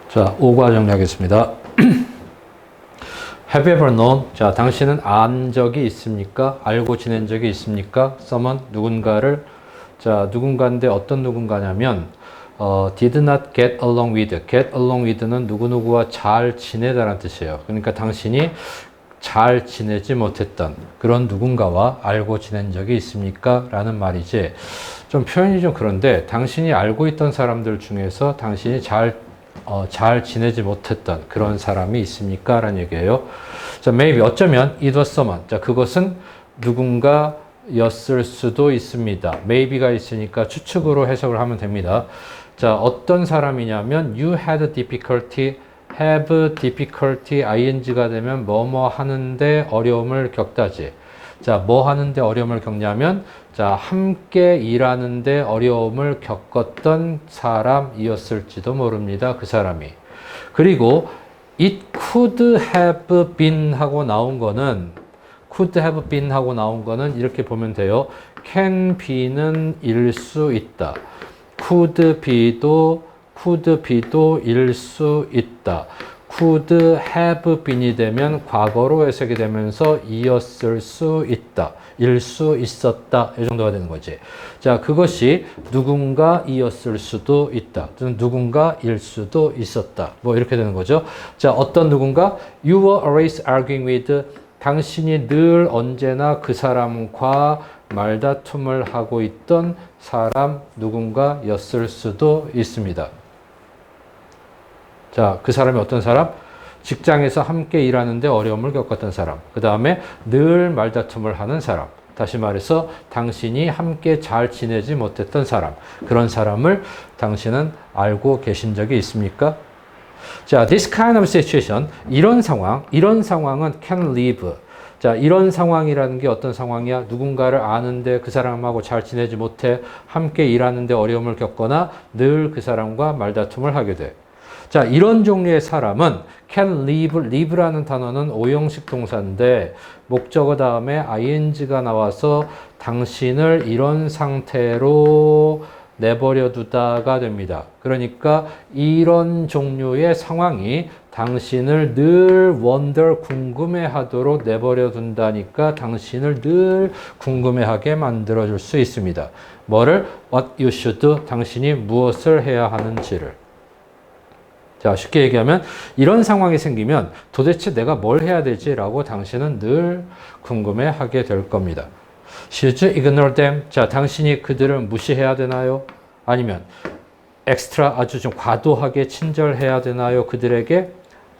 자, 5과 정리하겠습니다. Have you ever known? 자, 당신은 안 적이 있습니까? 알고 지낸 적이 있습니까? someone, 누군가를. 자, 누군가인데 어떤 누군가냐면, did not get along with. get along with는 누구누구와 잘 지내다라는 뜻이에요. 그러니까 당신이 잘 지내지 못했던 그런 누군가와 알고 지낸 적이 있습니까? 라는 말이지. 좀 표현이 좀 그런데, 당신이 알고 있던 사람들 중에서 당신이 잘 지내지 못했던 그런 사람이 있습니까? 라는 얘기예요. 자, maybe, 어쩌면, it was someone. 자, 그것은 누군가였을 수도 있습니다. maybe가 있으니까 추측으로 해석을 하면 됩니다. 자, 어떤 사람이냐면, you had difficulty, have difficulty, ing가 되면 뭐뭐 하는데 어려움을 겪다지. 자, 뭐 하는데 어려움을 겪냐면, 자, 함께 일하는데 어려움을 겪었던 사람이었을지도 모릅니다. 그 사람이. 그리고 it could have been 하고 나온 거는 could have been 하고 나온 거는 이렇게 보면 돼요. can be는 일 수 있다. could be도 일 수 있다. could have been이 되면 과거로 해석이 되면서 이었을 수 있다. 일 수 있었다. 이 정도가 되는 거지. 자, 그것이 누군가이었을 수도 있다. 누군가일 수도 있었다. 뭐 이렇게 되는 거죠. 자, 어떤 누군가? You were always arguing with. 당신이 늘 언제나 그 사람과 말다툼을 하고 있던 사람 누군가였을 수도 있습니다. 자, 그 사람이 어떤 사람? 직장에서 함께 일하는데 어려움을 겪었던 사람. 그 다음에 늘 말다툼을 하는 사람. 다시 말해서 당신이 함께 잘 지내지 못했던 사람. 그런 사람을 당신은 알고 계신 적이 있습니까? 자, this kind of situation, 이런 상황은 can live. 자, 이런 상황이라는 게 어떤 상황이야? 누군가를 아는데 그 사람하고 잘 지내지 못해. 함께 일하는데 어려움을 겪거나 늘 그 사람과 말다툼을 하게 돼. 자, 이런 종류의 사람은 can live라는 단어는 오형식 동사인데 목적어 다음에 ing가 나와서 당신을 이런 상태로 내버려 두다가 됩니다. 그러니까 이런 종류의 상황이 당신을 늘 wonder, 궁금해하도록 내버려 둔다니까 당신을 늘 궁금해하게 만들어줄 수 있습니다. 뭐를? What you should do, 당신이 무엇을 해야 하는지를. 자, 쉽게 얘기하면 이런 상황이 생기면 도대체 내가 뭘 해야 되지? 라고 당신은 늘 궁금해하게 될 겁니다. Should you ignore them? 자, 당신이 그들을 무시해야 되나요? 아니면 엑스트라 아주 좀 과도하게 친절해야 되나요? 그들에게?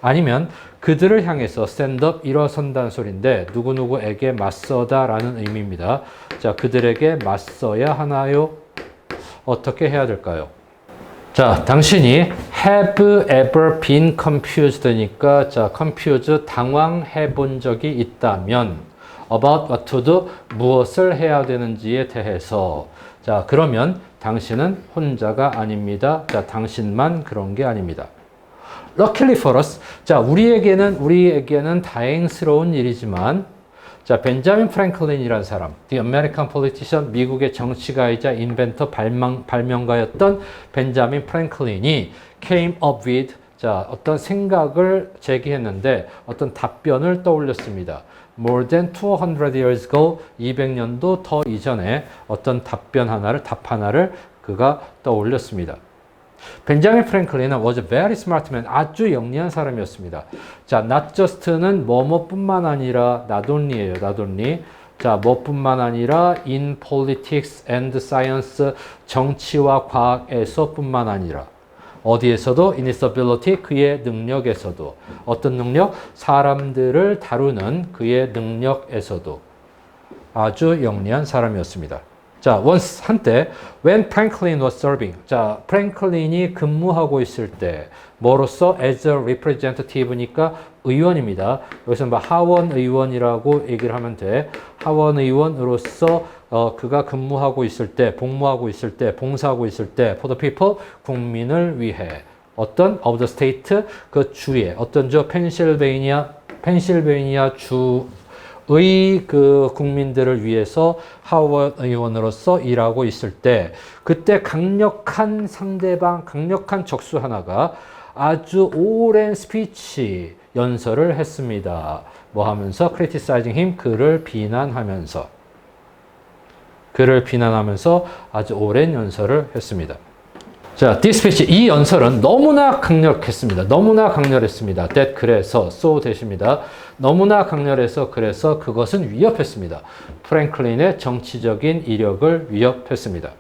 아니면 그들을 향해서 stand up, 일어선다는 소리인데 누구누구에게 맞서다 라는 의미입니다. 자, 그들에게 맞서야 하나요? 어떻게 해야 될까요? 자, 당신이 have ever been confused니까 자, confused, 당황해 본 적이 있다면 about what to do, 무엇을 해야 되는지에 대해서 자, 그러면 당신은 혼자가 아닙니다. 자, 당신만 그런 게 아닙니다. Luckily for us, 자, 우리에게는 다행스러운 일이지만 자, 벤자민 프랭클린이라는 사람, The American politician, 미국의 정치가이자 인벤터 발명가였던 벤자민 프랭클린이 came up with, 자, 어떤 생각을 제기했는데 어떤 답변을 떠올렸습니다. More than 200 years ago, 200년도 더 이전에 어떤 답 하나를 그가 떠올렸습니다. 벤자민 프랭클린은 was a very smart man, 아주 영리한 사람이었습니다. 자, not just는 뭐뭐뿐만 아니라 not only예요, not only. 자, 뭐뿐만 아니라 in politics and science, 정치와 과학에서 뿐만 아니라 어디에서도 in his ability, 그의 능력에서도. 어떤 능력? 사람들을 다루는 그의 능력에서도 아주 영리한 사람이었습니다. 자, once, 한때, when Franklin was serving. 자, 프랭클린이 근무하고 있을 때, 뭐로서? as a representative니까 의원입니다. 여기서 뭐 하원 의원이라고 얘기를 하면 돼. 하원 의원으로서 그가 근무하고 있을 때, 복무하고 있을 때, 봉사하고 있을 때, for the people, 국민을 위해. 어떤? of the state, 그 주의. 어떤 주? 펜실베이니아 주, 그 국민들을 위해서 하원 의원으로서 일하고 있을 때 그때 강력한 상대방, 강력한 적수 하나가 아주 오랜 스피치 연설을 했습니다. 뭐 하면서 criticizing him 그를 비난하면서 아주 오랜 연설을 했습니다. 자, this speech 이 연설은 너무나 강력했습니다. that 그래서 so 대십니다. 너무나 강렬해서 그래서 그것은 위협했습니다. 프랭클린의 정치적인 이력을 위협했습니다.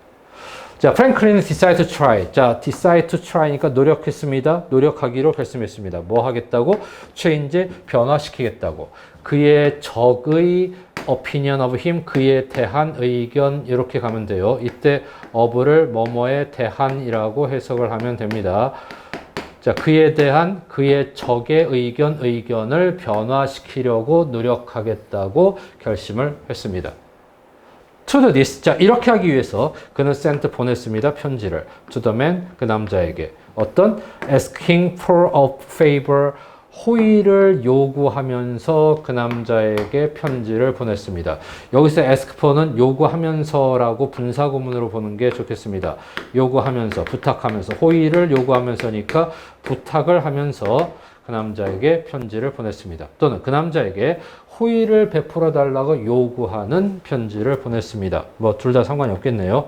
자, 프랭클린은 decide to try. 자, decide to try니까 노력했습니다. 노력하기로 결심했습니다. 뭐 하겠다고? change, 변화시키겠다고. 그의 적의 opinion of him, 그에 대한 의견 이렇게 가면 돼요. 이때 of를 뭐뭐에 대한이라고 해석을 하면 됩니다. 자, 그에 대한 그의 적의 의견을 변화시키려고 노력하겠다고 결심을 했습니다. To do this, 자, 이렇게 하기 위해서 그는 sent 보냈습니다. 편지를 to the man, 그 남자에게 어떤 asking for a favor, 호의를 요구하면서 그 남자에게 편지를 보냈습니다. 여기서 ask for는 요구하면서라고 분사구문으로 보는 게 좋겠습니다. 요구하면서, 부탁하면서, 호의를 요구하면서니까 부탁을 하면서 그 남자에게 편지를 보냈습니다. 또는 그 남자에게 호의를 베풀어 달라고 요구하는 편지를 보냈습니다. 뭐 둘 다 상관이 없겠네요.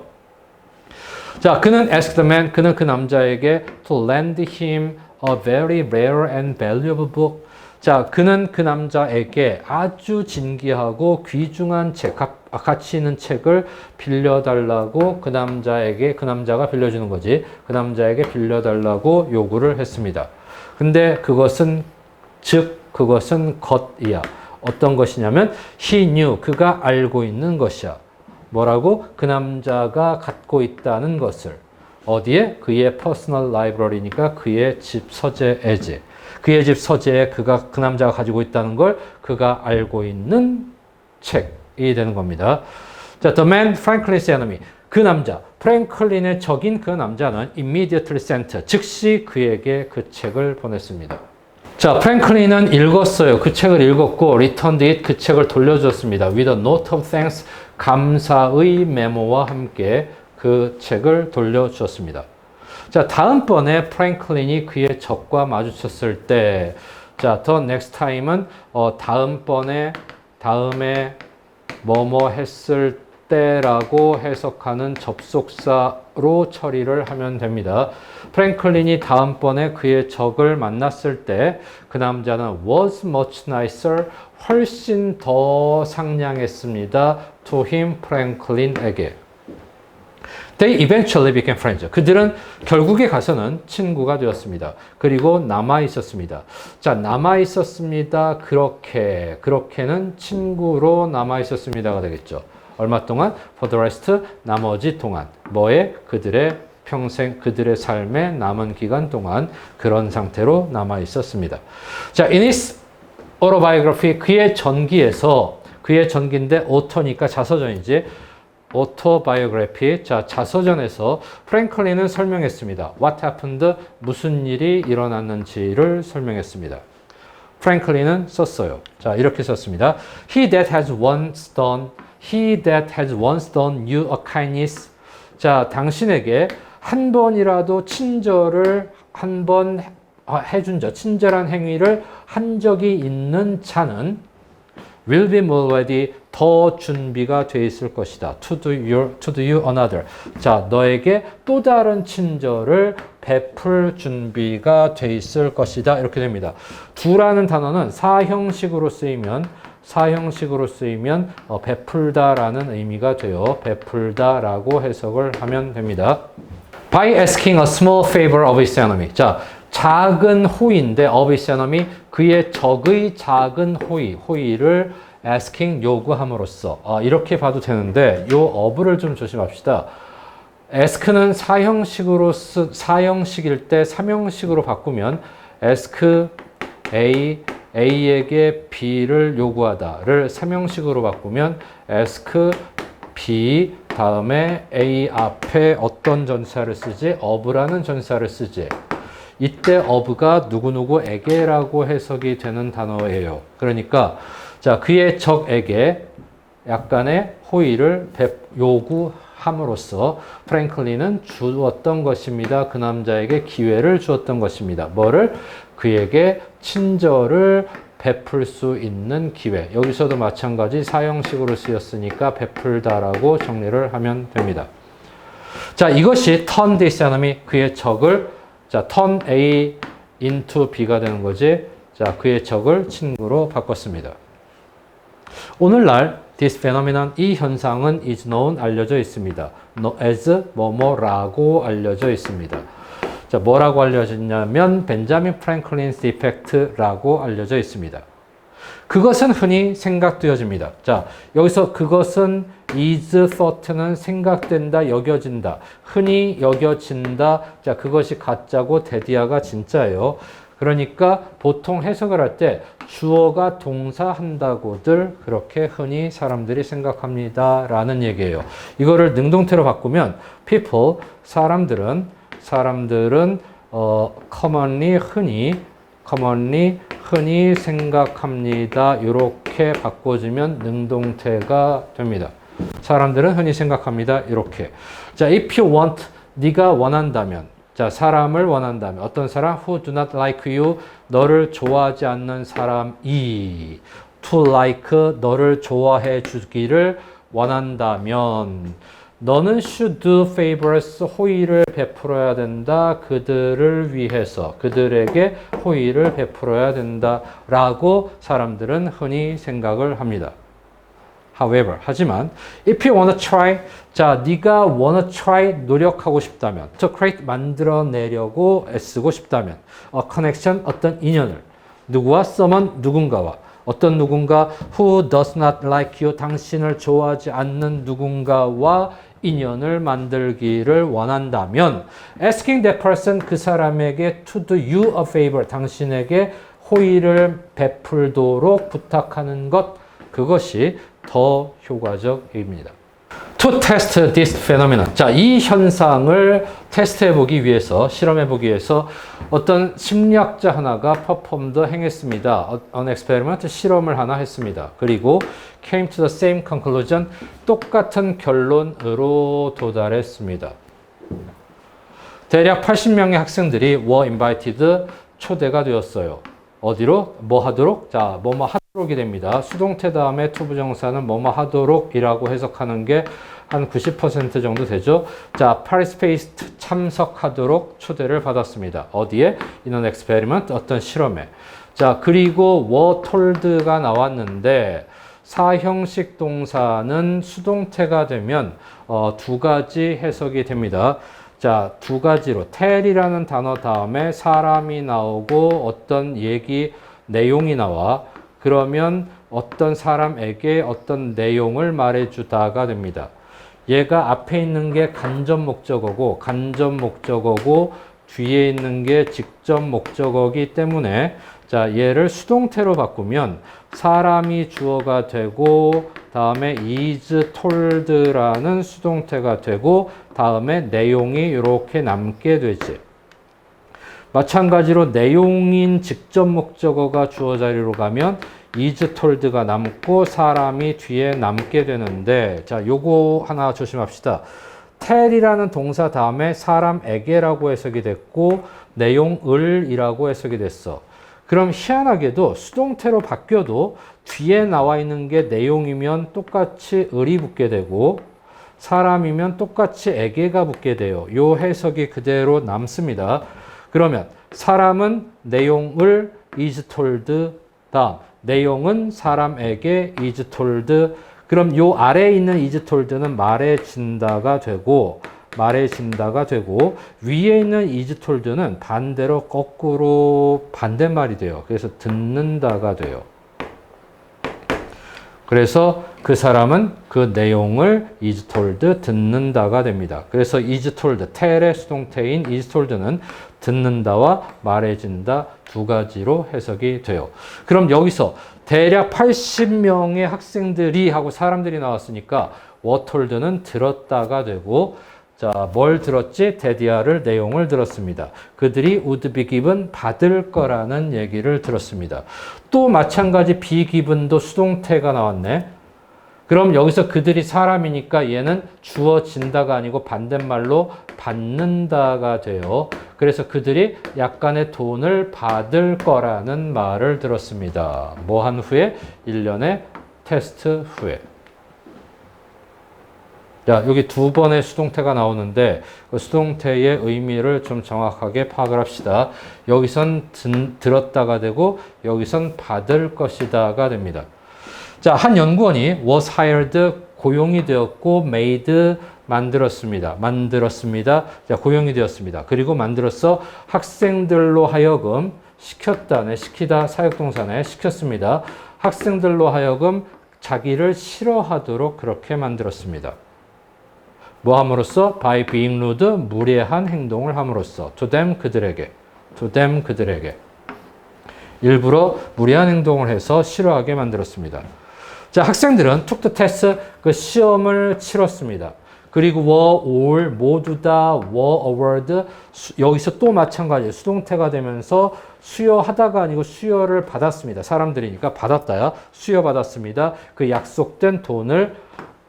자, 그는 asked the man, 그는 그 남자에게 to lend him a very rare and valuable book. 자, 그는 그 남자에게 아주 진귀하고 귀중한 책, 가치 있는 책을 빌려달라고 그 남자가 빌려주는 거지. 그 남자에게 빌려달라고 요구를 했습니다. 근데 그것은 것이야. 어떤 것이냐면 he knew, 그가 알고 있는 것이야. 뭐라고? 그 남자가 갖고 있다는 것을. 어디에? 그의 퍼스널 라이브러리니까 그의 집 서재에지. 그의 집 서재에 그 남자가 가지고 있다는 걸 그가 알고 있는 책이 되는 겁니다. 자, the man Franklin's enemy. 그 남자, 프랭클린의 적인 그 남자는 immediately sent, 즉시 그에게 그 책을 보냈습니다. 자, 프랭클린은 읽었어요. 그 책을 읽었고 returned it, 그 책을 돌려줬습니다. with a note of thanks, 감사의 메모와 함께 그 책을 돌려주었습니다. 자, 다음번에 프랭클린이 그의 적과 마주쳤을 때, 자, the next time은 다음에 뭐뭐 했을 때라고 해석하는 접속사로 처리를 하면 됩니다. 프랭클린이 다음번에 그의 적을 만났을 때 그 남자는 was much nicer, 훨씬 더 상냥했습니다. to him, 프랭클린에게. They eventually became friends. 그들은 결국에 가서는 친구가 되었습니다. 그리고 남아 있었습니다. 자, 남아 있었습니다. 그렇게는 친구로 남아 있었습니다가 되겠죠. 얼마 동안? For the rest, 나머지 동안. 뭐에? 그들의 평생, 그들의 삶의 남은 기간 동안 그런 상태로 남아 있었습니다. 자, in his autobiography, 그의 전기인데 author니까 자서전이지. autobiography, 자, 자서전에서 프랭클린은 설명했습니다. What happened? 무슨 일이 일어났는지를 설명했습니다. 프랭클린은 썼어요. 자, 이렇게 썼습니다. He that has once done you a kindness. 자, 당신에게 한 번이라도 친절한 행위를 한 적이 있는 자는 will be more ready, 더 준비가 돼 있을 것이다. to do you another. 자, 너에게 또 다른 친절을 베풀 준비가 돼 있을 것이다. 이렇게 됩니다. do라는 단어는 사형식으로 쓰이면 베풀다라는 의미가 돼요. 베풀다라고 해석을 하면 됩니다. By asking a small favor of his enemy. 자, 작은 호의인데 of his enemy, 그의 적의 작은 호의를 asking, 요구함으로써. 이렇게 봐도 되는데 요 of를 좀 조심합시다. ask는 사형식일 때 3형식으로 바꾸면 ask A에게 B를 요구하다를 3형식으로 바꾸면 ask B 다음에 A 앞에 어떤 전사를 쓰지? of라는 전사를 쓰지. 이때 of가 누구누구에게라고 해석이 되는 단어예요. 그러니까 자, 그의 적에게 약간의 호의를 요구함으로써 프랭클린은 주었던 것입니다. 그 남자에게 기회를 주었던 것입니다. 뭐를? 그에게 친절을 베풀 수 있는 기회. 여기서도 마찬가지 사형식으로 쓰였으니까 베풀다라고 정리를 하면 됩니다. 자, 이것이 turn this enemy, 그의 적을, 자, turn A into B가 되는 거지. 자, 그의 적을 친구로 바꿨습니다. 오늘날 this phenomenon, 이 현상은 is known, 알려져 있습니다. as 뭐뭐라고 알려져 있습니다. 자, 뭐라고 알려졌냐면 벤자민 프랭클린스 이펙트라고 알려져 있습니다. 그것은 흔히 생각되어집니다. 자, 여기서 그것은 is thought는 생각된다, 여겨진다, 흔히 여겨진다. 자, 그것이 가짜고 데디아가 진짜예요. 그러니까 보통 해석을 할 때 주어가 동사한다고들 그렇게 흔히 사람들이 생각합니다 라는 얘기예요. 이거를 능동태로 바꾸면 people, 사람들은 commonly, 흔히 생각합니다. 이렇게 바꿔주면 능동태가 됩니다. 사람들은 흔히 생각합니다. 이렇게. 자, if you want, 네가 원한다면, 자, 사람을 원한다면, 어떤 사람? who do not like you, 너를 좋아하지 않는 사람이 to like, 너를 좋아해 주기를 원한다면, 너는 should do favors, 호의를 베풀어야 된다. 그들을 위해서, 그들에게 호의를 베풀어야 된다 라고 사람들은 흔히 생각을 합니다. However, 하지만 if you wanna try, 자, 네가 wanna try, 노력하고 싶다면, to create, 만들어내려고 애쓰고 싶다면, a connection, 어떤 인연을, 누구와? someone, 누군가와, 어떤 누군가, who does not like you, 당신을 좋아하지 않는 누군가와 인연을 만들기를 원한다면, asking that person, 그 사람에게 to do you a favor, 당신에게 호의를 베풀도록 부탁하는 것, 그것이 더 효과적입니다. To test this phenomenon. 자, 이 현상을 테스트해 보기 위해서, 실험해 보기 위해서 어떤 심리학자 하나가 행했습니다. An experiment, 실험을 하나 했습니다. 그리고 came to the same conclusion, 똑같은 결론으로 도달했습니다. 대략 80명의 학생들이 were invited, 초대가 되었어요. 어디로? 뭐 하도록? 자, 뭐뭐 하도록이 됩니다. 수동태 다음에 투부정사는 뭐뭐 하도록이라고 해석하는 게 한 90% 정도 되죠. 자, participate, 참석하도록 초대를 받았습니다. 어디에? in an experiment, 어떤 실험에. 자, 그리고 were told가 나왔는데 사형식 동사는 수동태가 되면 두 가지 해석이 됩니다. 자, 두 가지로 tell이라는 단어 다음에 사람이 나오고 어떤 얘기, 내용이 나와. 그러면 어떤 사람에게 어떤 내용을 말해주다가 됩니다. 얘가 앞에 있는 게 간접 목적어고 뒤에 있는 게 직접 목적어이기 때문에 자, 얘를 수동태로 바꾸면 사람이 주어가 되고 다음에 is told라는 수동태가 되고 다음에 내용이 이렇게 남게 되지. 마찬가지로 내용인 직접 목적어가 주어 자리로 가면 is told가 남고 사람이 뒤에 남게 되는데, 자, 요거 하나 조심합시다. tell이라는 동사 다음에 사람에게라고 해석이 됐고 내용을이라고 해석이 됐어. 그럼 희한하게도 수동태로 바뀌어도 뒤에 나와 있는 게 내용이면 똑같이 을이 붙게 되고 사람이면 똑같이 에게가 붙게 돼요. 요 해석이 그대로 남습니다. 그러면 사람은 내용을 is told, 다음 내용은 사람에게 is told. 그럼 요 아래에 있는 is told는 말해진다가 되고 위에 있는 is told는 반대로 거꾸로 반대말이 돼요. 그래서 듣는다가 돼요. 그래서 그 사람은 그 내용을 is told, 듣는다가 됩니다. 그래서 is told, tell의 수동태인 is told는 듣는다와 말해진다 두 가지로 해석이 돼요. 그럼 여기서 대략 80명의 학생들이 하고 사람들이 나왔으니까 were told는 들었다가 되고, 자, 뭘 들었지? 데디아를, 내용을 들었습니다. 그들이 would be given, 받을 거라는 얘기를 들었습니다. 또 마찬가지 be given도 수동태가 나왔네. 그럼 여기서 그들이 사람이니까 얘는 주어진다가 아니고 반대말로 받는다가 돼요. 그래서 그들이 약간의 돈을 받을 거라는 말을 들었습니다. 뭐 한 후에? 1년의 테스트 후에. 자, 여기 두 번의 수동태가 나오는데 그 수동태의 의미를 좀 정확하게 파악을 합시다. 여기선 들었다가 되고 여기선 받을 것이다가 됩니다. 자, 한 연구원이 was hired 고용이 되었고 made 만들었습니다. 자, 고용이 되었습니다. 그리고 만들어서 학생들로 하여금 시켰다네. 시키다 사역동사네. 시켰습니다. 학생들로 하여금 자기를 싫어하도록 그렇게 만들었습니다. 뭐 함으로써? by being rude, 무례한 행동을 함으로써. to them, 그들에게. 일부러 무례한 행동을 해서 싫어하게 만들었습니다. 자, 학생들은 took the test, 그 시험을 치렀습니다. 그리고 were all, 모두 다 were award, 여기서 또 마찬가지예요. 수동태가 되면서 수여하다가 아니고 수여를 받았습니다. 사람들이니까 받았다야. 수여받았습니다. 그 약속된 돈을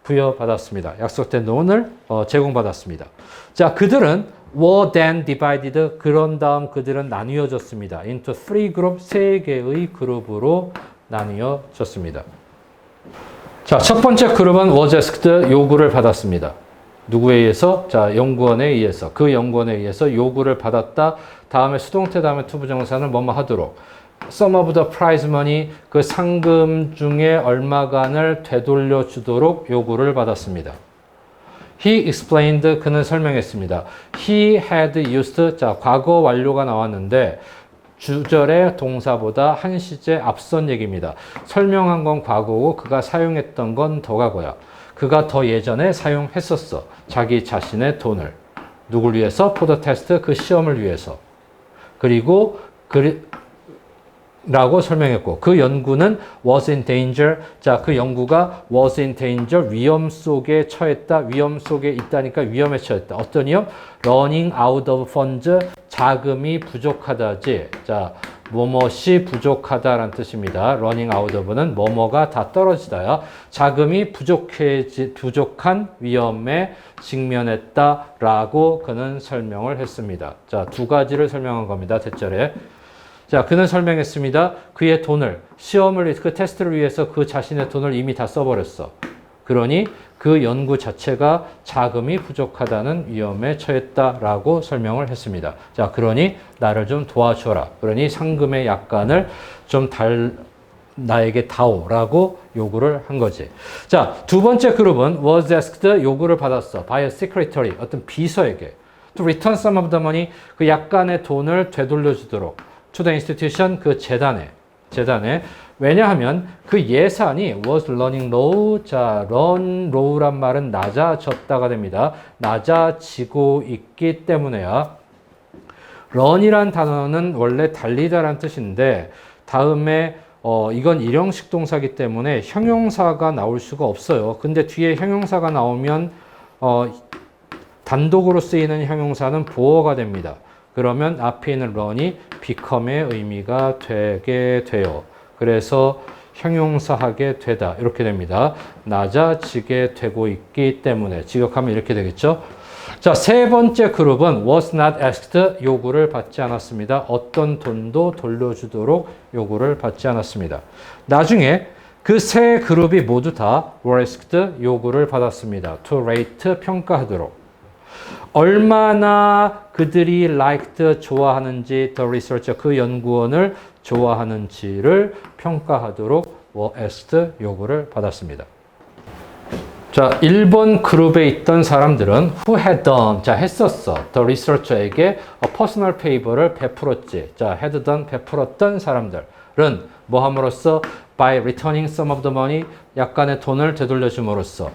부여받았습니다. 약속된 돈을 제공받았습니다. 자, 그들은 were then divided, 그런 다음 그들은 나뉘어졌습니다. into three group, 세 개의 그룹으로 나뉘어졌습니다. 자, 첫 번째 그룹은 was asked, 요구를 받았습니다. 누구에 의해서? 자, 연구원에 의해서. 그 연구원에 의해서 요구를 받았다. 다음에 수동태 다음에 투부정사는 뭐뭐 하도록. Some of the prize money, 그 상금 중에 얼마간을 되돌려 주도록 요구를 받았습니다. He explained, 그는 설명했습니다. He had used, 자, 과거 완료가 나왔는데 주절의 동사보다 한 시제 앞선 얘기입니다. 설명한 건 과거고 그가 사용했던 건 더 과거야. 그가 더 예전에 사용했었어. 자기 자신의 돈을. 누굴 위해서? For the test, 그 시험을 위해서. 그리고 라고 설명했고 그 연구는 was in danger. 자, 그 연구가 was in danger, 위험 속에 처했다. 위험 속에 있다니까 위험에 처했다. 어떤 위험? running out of funds, 자금이 부족하다지. 자, 뭐뭇이 부족하다라는 뜻입니다. running out of는 뭐뭐가 다 떨어지다야. 자금이 부족한 위험에 직면했다라고 그는 설명을 했습니다. 자, 두 가지를 설명한 겁니다. 대절에. 자, 그는 설명했습니다. 그의 돈을, 시험을, 그 테스트를 위해서 그 자신의 돈을 이미 다 써버렸어. 그러니 그 연구 자체가 자금이 부족하다는 위험에 처했다라고 설명을 했습니다. 자, 그러니 나를 좀 도와줘라. 그러니 상금의 약간을 좀 나에게 다오라고 요구를 한 거지. 자, 두 번째 그룹은 was asked, 요구를 받았어. by a secretary, 어떤 비서에게. to return some of the money, 그 약간의 돈을 되돌려주도록. to the institution, 그 재단에. 왜냐하면 그 예산이 was running low. 자, run low란 말은 낮아졌다가 됩니다. 낮아지고 있기 때문에야. run이란 단어는 원래 달리다란 뜻인데 다음에 이건 일형식 동사기 때문에 형용사가 나올 수가 없어요. 근데 뒤에 형용사가 나오면 단독으로 쓰이는 형용사는 보어가 됩니다. 그러면 앞에 있는 run이 become의 의미가 되게 돼요. 그래서 형용사하게 되다 이렇게 됩니다. 낮아지게 되고 있기 때문에 직역하면 이렇게 되겠죠. 자, 세 번째 그룹은 was not asked, 요구를 받지 않았습니다. 어떤 돈도 돌려주도록 요구를 받지 않았습니다. 나중에 그 세 그룹이 모두 다 were asked, 요구를 받았습니다. to rate, 평가하도록. 얼마나 그들이 liked, 좋아하는지, the researcher, 그 연구원을 좋아하는지를 평가하도록 were asked, 요구를 받았습니다. 자, 1번 그룹에 있던 사람들은 who had done, 자, 했었어. the researcher에게 personal favor를 베풀었지. 자, had done, 베풀었던 사람들은 뭐 함으로써 by returning some of the money, 약간의 돈을 되돌려줌으로써.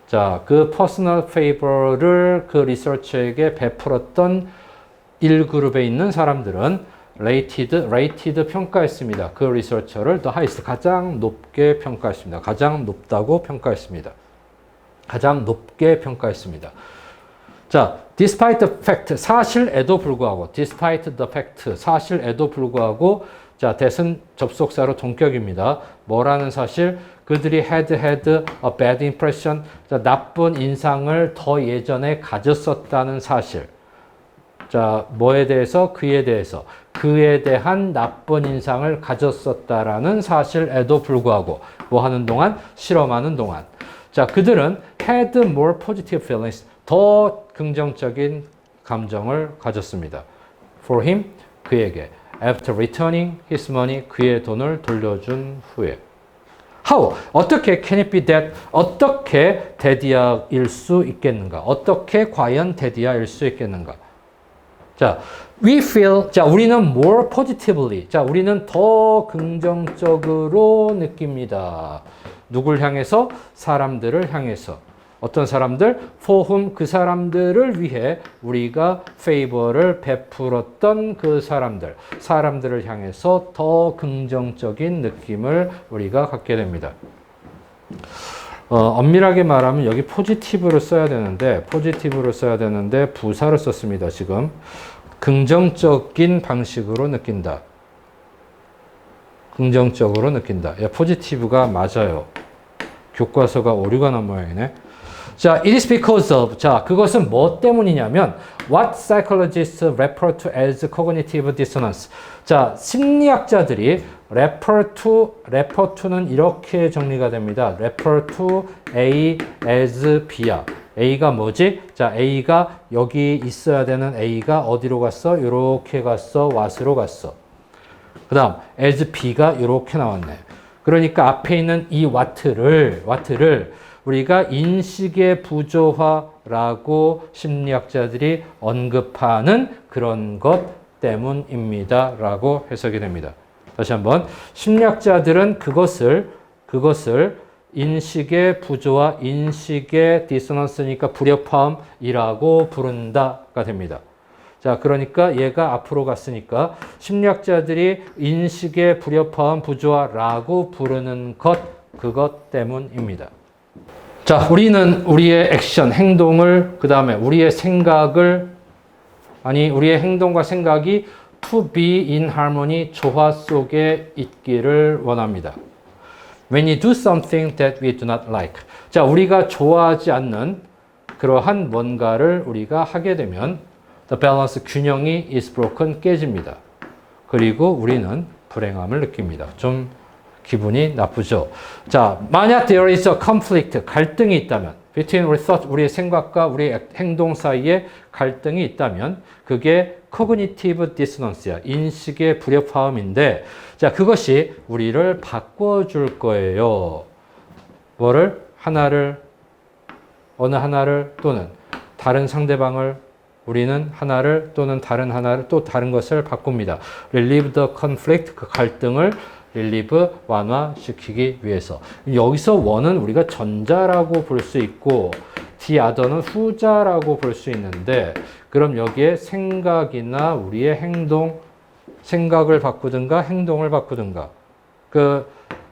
자, 그 퍼스널 페이버를 그 리서처에게 베풀었던 1그룹에 있는 사람들은 rated 평가했습니다. 그 리서처를 the highest, 가장 높게 평가했습니다. 가장 높다고 평가했습니다. 가장 높게 평가했습니다. 자, despite the fact, 사실에도 불구하고, despite the fact, 사실에도 불구하고 자, that은 접속사로 동격입니다. 뭐라는 사실? 그들이 had a bad impression. 자, 나쁜 인상을 더 예전에 가졌었다는 사실. 자, 뭐에 대해서? 그에 대해서. 그에 대한 나쁜 인상을 가졌었다라는 사실에도 불구하고 뭐 하는 동안? 실험하는 동안. 자, 그들은 had more positive feelings. 더 긍정적인 감정을 가졌습니다. For him, 그에게. After returning his money, 그의 돈을 돌려준 후에. How? 어떻게 can it be that? 어떻게 대디아일 수 있겠는가? 어떻게 과연 대디아일 수 있겠는가? 자, we feel, 자, 우리는 more positively. 자, 우리는 더 긍정적으로 느낍니다. 누굴 향해서? 사람들을 향해서. 어떤 사람들? For whom 그 사람들을 위해 우리가 favor를 베풀었던 그 사람들을 향해서 더 긍정적인 느낌을 우리가 갖게 됩니다. 엄밀하게 말하면 여기 포지티브를 써야 되는데 부사를 썼습니다. 지금 긍정적인 방식으로 느낀다. 긍정적으로 느낀다. 예, 포지티브가 맞아요. 교과서가 오류가 난 모양이네. 자, it is because of. 자, 그것은 뭐 때문이냐면 what psychologists refer to as cognitive dissonance. 자, 심리학자들이 refer to는 이렇게 정리가 됩니다. refer to A as B야. A가 뭐지? 자, A가 여기 있어야 되는 A가 어디로 갔어? 요렇게 갔어. what으로 갔어. 그 다음 as B가 이렇게 나왔네. 그러니까 앞에 있는 이 what를 우리가 인식의 부조화라고 심리학자들이 언급하는 그런 것 때문입니다. 라고 해석이 됩니다. 다시 한번 심리학자들은 그것을 인식의 부조화, 인식의 디소넌스니까 불협화음이라고 부른다가 됩니다. 자, 그러니까 얘가 앞으로 갔으니까 심리학자들이 인식의 불협화음 부조화라고 부르는 그것 때문입니다. 자, 우리는 우리의 액션, 행동을, 그 다음에 우리의 행동과 생각이 to be in harmony, 조화 속에 있기를 원합니다. When you do something that we do not like. 자, 우리가 좋아하지 않는 그러한 뭔가를 우리가 하게 되면 the balance, 균형이 is broken, 깨집니다. 그리고 우리는 불행함을 느낍니다. 좀 기분이 나쁘죠. 자, 만약 there is a conflict, 갈등이 있다면, between our thought, 우리의 생각과 우리의 행동 사이에 갈등이 있다면, 그게 cognitive dissonance야. 인식의 불협화음인데, 자, 그것이 우리를 바꿔줄 거예요. 뭐를? 어느 하나를 또는 다른 상대방을 우리는 하나를 또는 다른 하나를 또 다른 것을 바꿉니다. relieve the conflict, 그 갈등을 relieve, 완화시키기 위해서. 여기서 one은 우리가 전자라고 볼 수 있고 the other는 후자라고 볼 수 있는데 그럼 여기에 생각이나 우리의 생각을 바꾸든가 행동을 바꾸든가 그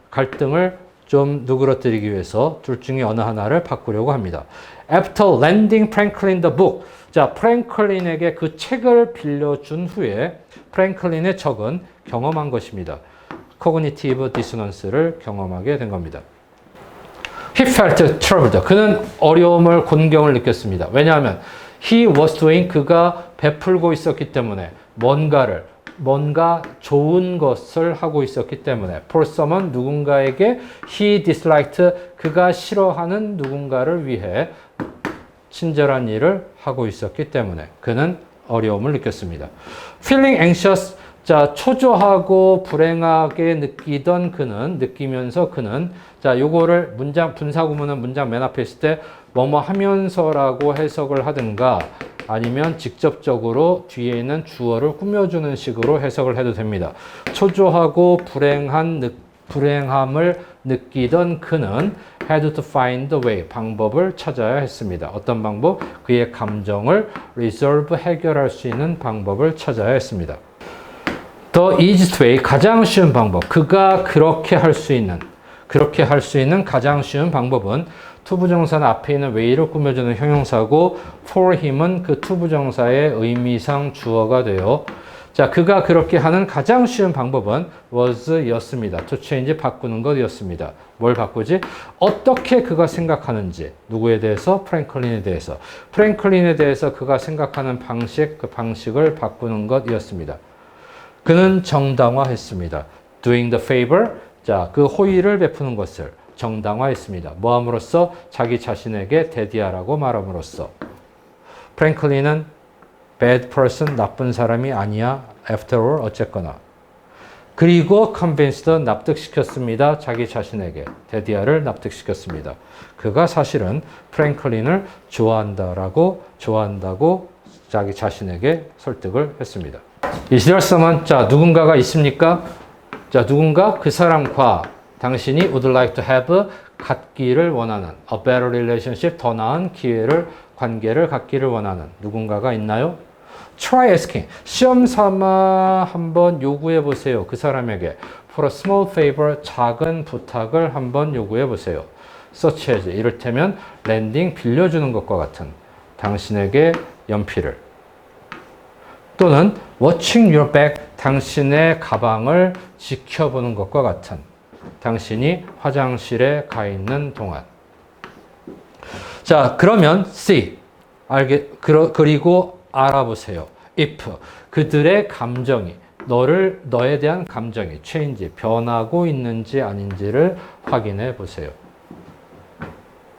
갈등을 좀 누그러뜨리기 위해서 둘 중에 어느 하나를 바꾸려고 합니다. After lending Franklin the book. 자, 프랭클린에게 그 책을 빌려준 후에 프랭클린의 적은 경험한 것입니다. cognitive dissonance를 경험하게 된 겁니다. He felt troubled. 그는 어려움을, 곤경을 느꼈습니다. 왜냐하면 he was doing, 그가 베풀고 있었기 때문에 뭔가 좋은 것을 하고 있었기 때문에 for someone, 누군가에게 he disliked, 그가 싫어하는 누군가를 위해 친절한 일을 하고 있었기 때문에 그는 어려움을 느꼈습니다. Feeling anxious, 자, 초조하고 불행하게 느끼면서 그는, 자, 요거를 분사구문은 문장 맨 앞에 있을 때 뭐뭐 하면서라고 해석을 하든가 아니면 직접적으로 뒤에 있는 주어를 꾸며주는 식으로 해석을 해도 됩니다. 초조하고 불행함을 느끼던 그는 had to find a way, 방법을 찾아야 했습니다. 어떤 방법? 그의 감정을 resolve, 해결할 수 있는 방법을 찾아야 했습니다. The easiest way, 가장 쉬운 방법. 그가 그렇게 할 수 있는 가장 쉬운 방법은 투부정사는 앞에 있는 way를 꾸며주는 형용사고 for him은 그 투부정사의 의미상 주어가 되어 자, 그가 그렇게 하는 가장 쉬운 방법은 was였습니다. to change, 바꾸는 것이었습니다. 뭘 바꾸지? 어떻게 그가 생각하는지. 누구에 대해서? 프랭클린에 대해서. 프랭클린에 대해서 그가 생각하는 방식, 그 방식을 바꾸는 것이었습니다. 그는 정당화했습니다. doing the favor. 자, 그 호의를 베푸는 것을 정당화했습니다. 뭐함으로써? 자기 자신에게 데디하라고 말함으로써. 프랭클린은 bad person, 나쁜 사람이 아니야. after all, 어쨌거나. 그리고 convinced, 납득시켰습니다. 자기 자신에게. 데디아를 납득시켰습니다. 그가 사실은 프랭클린을 좋아한다고 자기 자신에게 설득을 했습니다. Is there someone? 자, 누군가가 있습니까? 자, 누군가 그 사람과 당신이 would like to have 갖기를 원하는 a better relationship, 더 나은 관계를 갖기를 원하는 누군가가 있나요? Try asking. 시험 삼아 한번 요구해 보세요. 그 사람에게 for a small favor, 작은 부탁을 한번 요구해 보세요. Such as, 이를테면 렌딩 빌려주는 것과 같은 당신에게 연필을, 또는 watching your bag, 당신의 가방을 지켜보는 것과 같은 당신이 화장실에 가 있는 동안. 자, 그러면 see, 그리고 알아보세요. if, 그들의 감정이, 너에 대한 감정이 change, 변하고 있는지 아닌지를 확인해 보세요.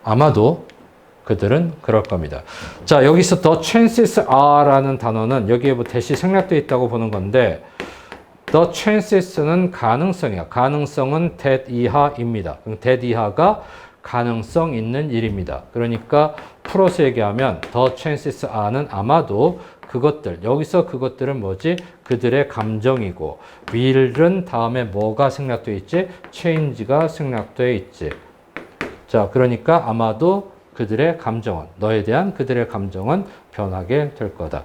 아마도 그들은 그럴 겁니다. 자, 여기서 the chances are라는 단어는 여기에 뭐 대시 생략되어 있다고 보는 건데, the chances는 가능성이야. 가능성은 that 이하입니다. that 이하가 가능성 있는 일입니다. 그러니까 풀어서 얘기하면 the chances are는 아마도 그것들, 여기서 그것들은 뭐지? 그들의 감정이고, will은 다음에 뭐가 생략되어 있지? change가 생략되어 있지. 자, 그러니까 아마도 그들의 감정은, 너에 대한 그들의 감정은 변하게 될 거다.